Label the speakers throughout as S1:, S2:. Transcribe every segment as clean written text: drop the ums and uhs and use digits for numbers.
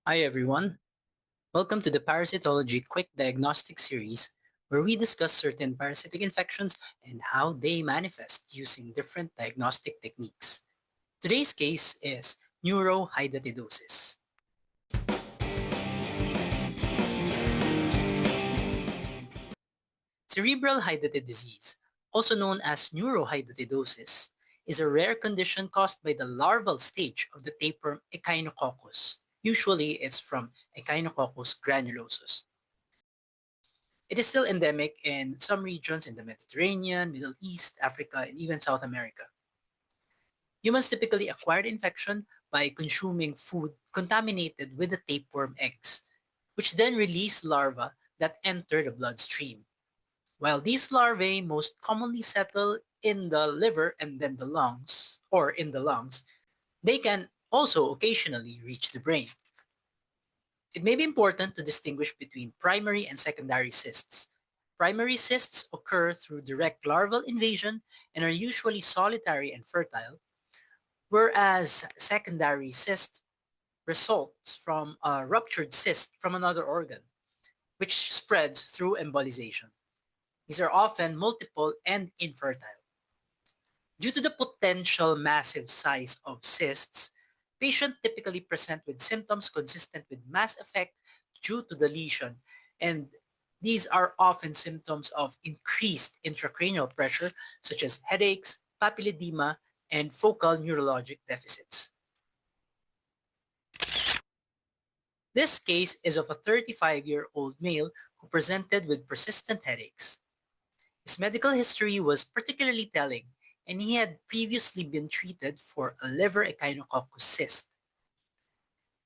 S1: Hi everyone, welcome to the Parasitology Quick Diagnostic series where we discuss certain parasitic infections and how they manifest using different diagnostic techniques. Today's case is Neurohydatidosis. Cerebral hydatid disease, also known as neurohydatidosis, is a rare condition caused by the larval stage of the tapeworm Echinococcus. Usually it's from Echinococcus granulosus. It is still endemic in some regions in the Mediterranean, Middle East, Africa, and even South America. Humans typically acquire the infection by consuming food contaminated with the tapeworm eggs, which then release larvae that enter the bloodstream. While these larvae most commonly settle in the liver and then the lungs, or in the lungs, they can also occasionally reach the brain. It may be important to distinguish between primary and secondary cysts. Primary cysts occur through direct larval invasion and are usually solitary and fertile, whereas secondary cyst results from a ruptured cyst from another organ, which spreads through embolization. These are often multiple and infertile. Due to the potential massive size of cysts, patients typically present with symptoms consistent with mass effect due to the lesion, and these are often symptoms of increased intracranial pressure, such as headaches, papilledema, and focal neurologic deficits. This case is of a 35-year-old male who presented with persistent headaches. His medical history was particularly telling, and he had previously been treated for a liver echinococcus cyst.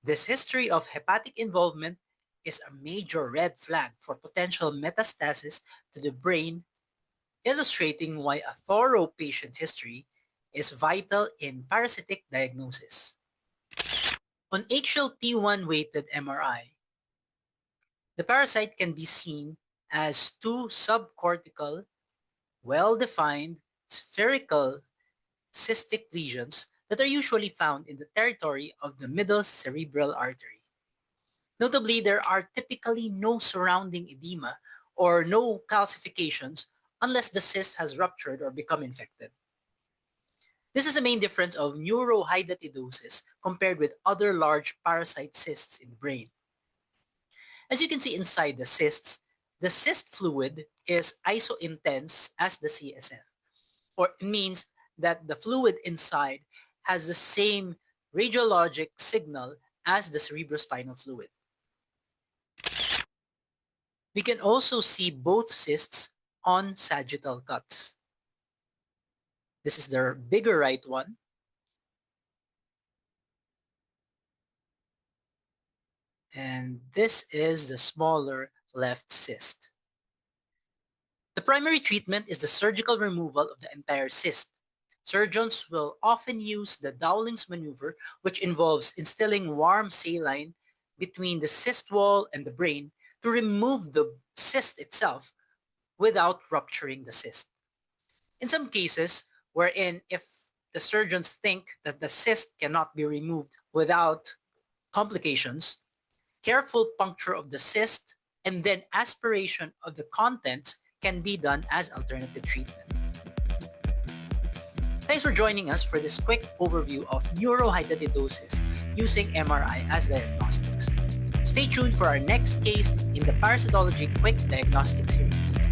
S1: This history of hepatic involvement is a major red flag for potential metastasis to the brain, illustrating why a thorough patient history is vital in parasitic diagnosis. On axial T1-weighted MRI, the parasite can be seen as two subcortical, well-defined, spherical cystic lesions that are usually found in the territory of the middle cerebral artery. Notably, there are typically no surrounding edema or no calcifications unless the cyst has ruptured or become infected. This is the main difference of neurohydatidosis compared with other large parasite cysts in the brain. As you can see inside the cysts, the cyst fluid is iso-intense as the CSF, or it means that the fluid inside has the same radiologic signal as the cerebrospinal fluid. We can also see both cysts on sagittal cuts. This is the bigger right one, and this is the smaller left cyst. The primary treatment is the surgical removal of the entire cyst. Surgeons will often use the Dowling's maneuver, which involves instilling warm saline between the cyst wall and the brain to remove the cyst itself without rupturing the cyst. In some cases, wherein if the surgeons think that the cyst cannot be removed without complications, careful puncture of the cyst and then aspiration of the contents can be done as alternative treatment. Thanks for joining us for this quick overview of neurohydatidosis using MRI as diagnostics. Stay tuned for our next case in the Parasitology Quick Diagnostic series.